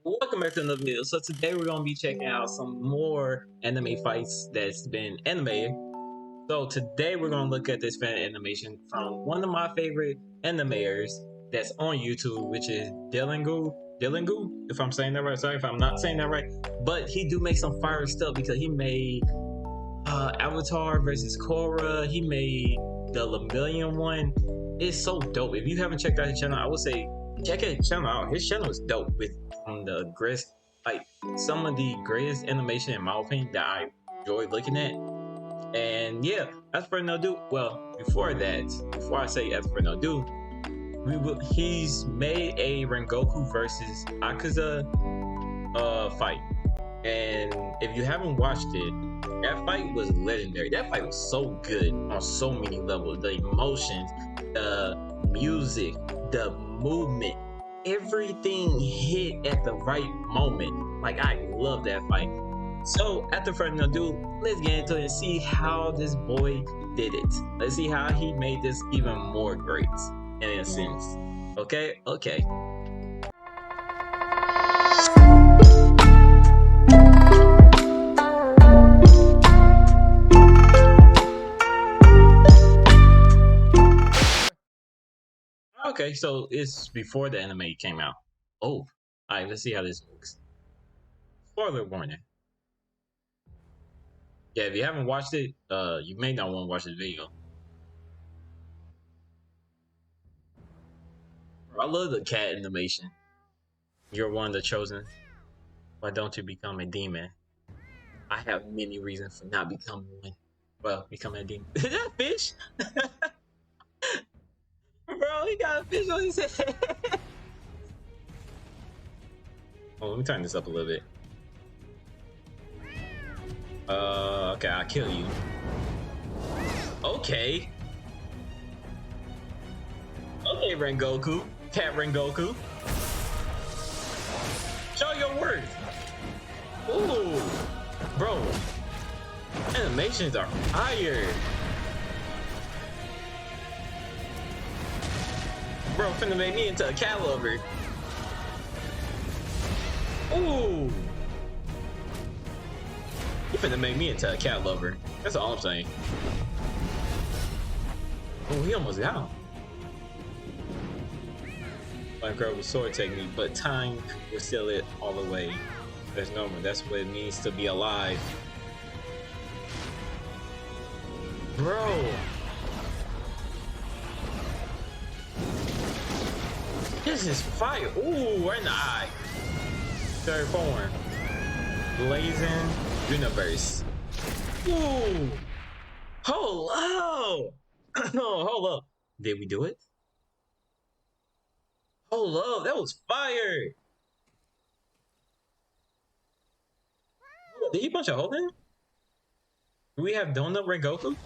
Welcome back to another video. So today we're gonna be checking out some more anime fights that's been animated. So today we're gonna look at this fan animation from one of my favorite animators that's on YouTube, which is dillongoo. Dillongoo, if I'm saying that right. Sorry if I'm not saying that right. But he do make some fire stuff because he made Avatar versus Korra. He made the Lemillion one. It's so dope. If you haven't checked out his channel, I would say check his channel out. His channel is dope with the greatest, like some of the greatest animation in my opinion that I enjoy looking at. And yeah, as for no do, well, before that, before I say as for no do, he's made a Rengoku versus Akaza fight. And if you haven't watched it, that fight was legendary. That fight was so good on so many levels. The emotions, the music, the movement, everything hit at the right moment. Like, I love that fight. So after further ado, let's get into it and see how this boy did it. Let's see how he made this even more great in a sense. Okay? Okay. Okay, so it's before the anime came out. Oh, alright, let's see how this looks. Spoiler warning. Yeah, if you haven't watched it, you may not want to watch this video. I love the cat animation. You're one of the chosen. Why don't you become a demon? I have many reasons for not becoming one. Well, becoming a demon. Is that a fish? Bro, he got a fish on his head. Oh, let me turn this up a little bit. Okay, I'll kill you. Okay. Okay, Rengoku. Cat Rengoku. Show your worth. Ooh. Bro. Animations are fire. Bro, finna make me into a cat lover. Ooh. You finna make me into a cat lover. That's all I'm saying. Oh, he almost got him. My girl with sword technique, but time will seal it all away. There's no more. That's what it means to be alive. Bro. This is fire. Ooh, right in the eye. Third form. Blazing universe. Ooh. Hold up. Oh, hold up. Did we do it? Hold up. That was fire. Did he punch a hole in? Do we have Donut Rengoku?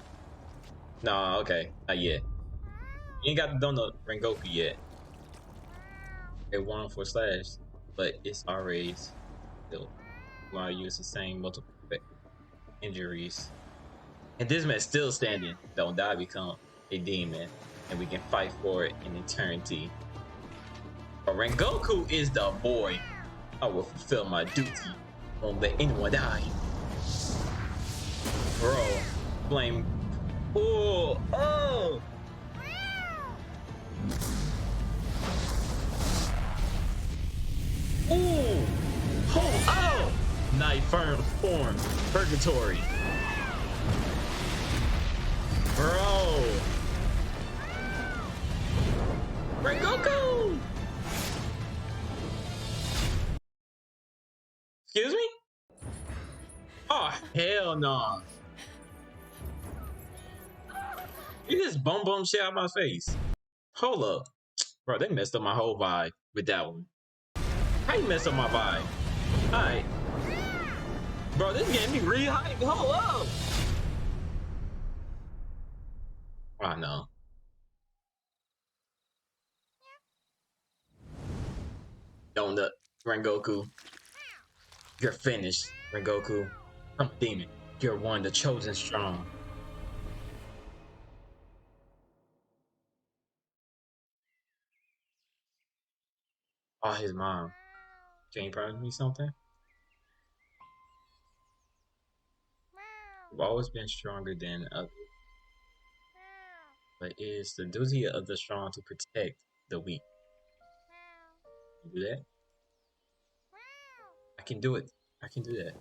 Nah, okay. Not yet. You ain't got the Donut Rengoku yet. It won for slash, but it's already still while I use the same multiple injuries. And this man's still standing. Don't die, become a demon, and we can fight for it in eternity. But Rengoku is the boy. I will fulfill my duty. Won't let anyone die. Bro, flame. Ooh, oh. Ooh! Oh! Oh! Night form. Purgatory. Bro! Rengoku! Excuse me? Oh, hell no. You just bum shit out my face. Hold up. Bro, they messed up my whole vibe with that one. How you messed up my vibe? Alright. Bro, this getting me re-hyped. Hold up. I know. Donut, Rengoku. You're finished, Rengoku. I'm a demon. You're one, the chosen strong. Oh, his mom. Jane promised me something. We've always been stronger than others, but it is the duty of the strong to protect the weak. You do that? I can do it. I can do that.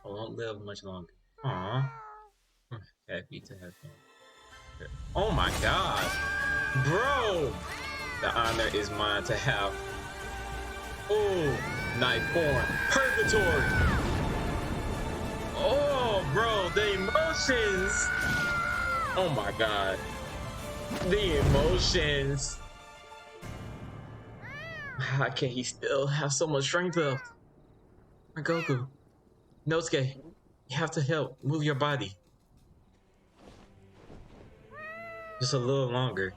I won't live much longer. Aww. I'm happy to have him. Oh my god! Bro! The honor is mine to have. Oh, night form. Purgatory! Oh, bro, the emotions! Oh my god. The emotions. How can he still have so much strength left? Rengoku, Nosuke, you have to help. Move your body. Just a little longer.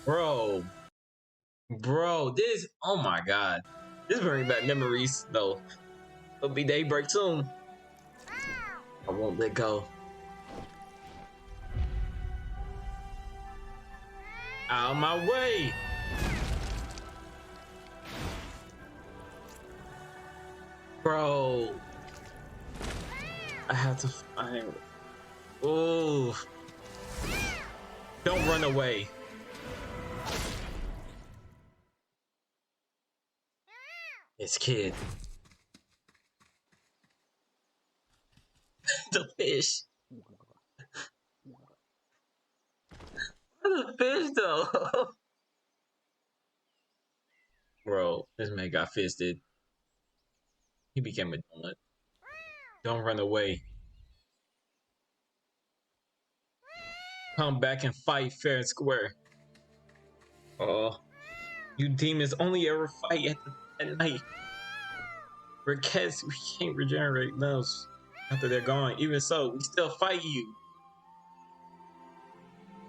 Bro, this, oh my god. This brings back memories, though. It'll be daybreak soon. I won't let go. Out of my way. Bro, I have to find. Oh, don't run away. It's kid. The fish. The fish, though. Bro, this man got fisted. He became a donut. Don't run away. Come back and fight fair and square. Oh, you demons only ever fight at night. We're cats, we can't regenerate those after they're gone. Even so, we still fight you.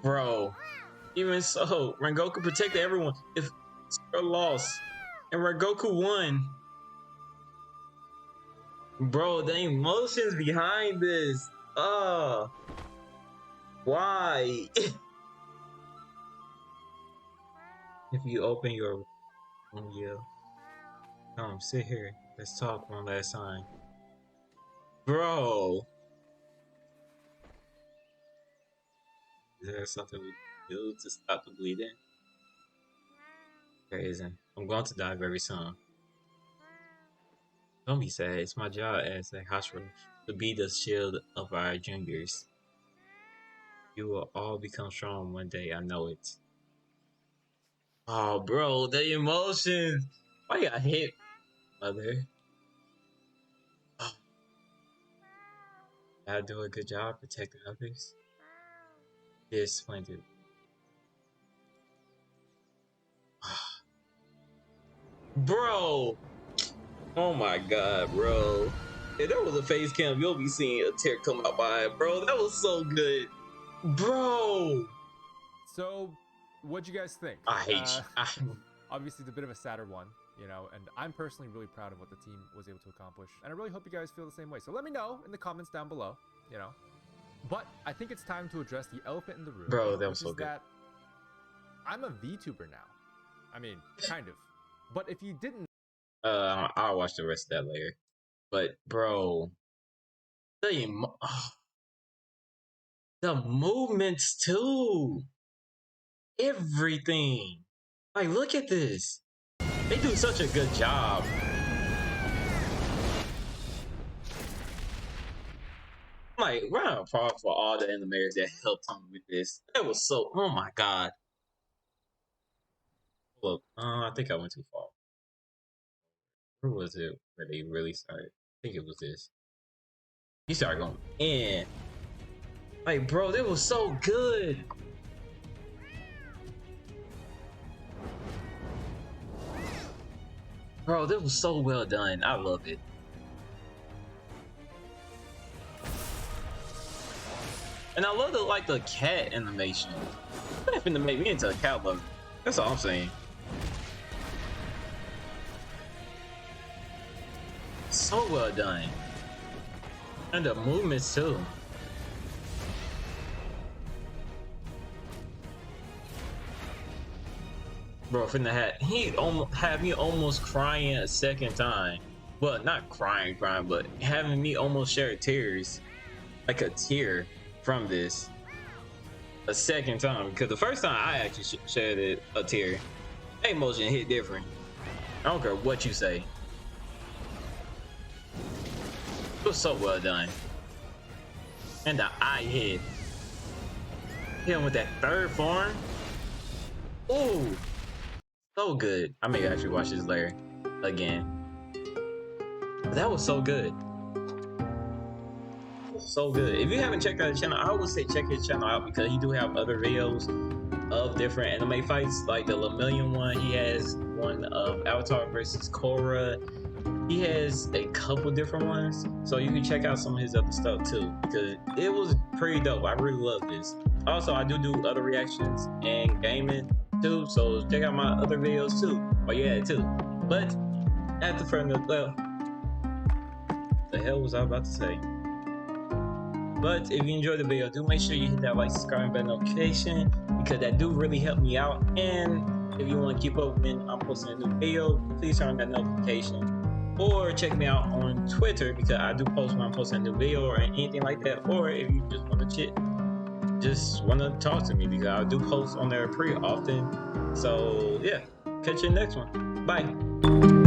Bro, even so, Rengoku protected everyone. If Square lost and Rengoku won. Bro, the emotions behind this. Why? If you open your come sit here. Let's talk one last time. Bro. Is there something we can do to stop the bleeding? There isn't. I'm going to die very soon. Don't be sad. It's my job as a hospital to be the shield of our juniors. You will all become strong one day. I know it. Oh, bro, the emotions. Why you got hit, mother? Oh. I do a good job protecting others. Yes, splendid. Bro! Oh my god, bro. If there was a face cam, you'll be seeing a tear come out by it, bro. That was so good. Bro! So, what'd you guys think? I hate you. Obviously, it's a bit of a sadder one, you know, and I'm personally really proud of what the team was able to accomplish. And I really hope you guys feel the same way. So let me know in the comments down below, you know. But I think it's time to address the elephant in the room. Bro, that was so good. That I'm a VTuber now. I mean, kind of. But if you didn't... I'll watch the rest of that later. But, bro, the movements too. Everything. Like, look at this. They do such a good job. Like, round of applause for all the animators that helped him with this. That was so, oh my god. Look, I think I went too far. Where was it where they really started? I think it was this. He started going in. Like, bro, that was so good. Bro, that was so well done. I love it. And I love the cat animation. They're finna make me into a cat lover. That's all I'm saying. So well done. And the movements too. Bro, finna he almost had me almost crying a second time. Well, not crying, but having me almost shed tears, like a tear from this a second time. Because the first time I actually shed a tear, that emotion hit different. I don't care what you say. It was so well done. And the eye hit. Hit him with that third form. Ooh, so good. I may actually watch this later again. That was so good. So good. If you haven't checked out the channel, I would say check his channel out because he do have other videos of different anime fights, like the Lemillion one. He has one of Avatar versus Korra. He has a couple different ones, so you can check out some of his other stuff too because it was pretty dope. I really love this. Also, I do other reactions and gaming too, so check out my other videos too. Oh yeah, too. But after further, well, the hell was I about to say? But if you enjoyed the video, do make sure you hit that like, subscribe, and bell notification because that do really help me out. And if you want to keep up when I'm posting a new video, please turn on that notification. Or check me out on Twitter because I do post when I'm posting a new video or anything like that. Or if you just want to chit, just want to talk to me because I do post on there pretty often. So yeah, catch you in the next one. Bye.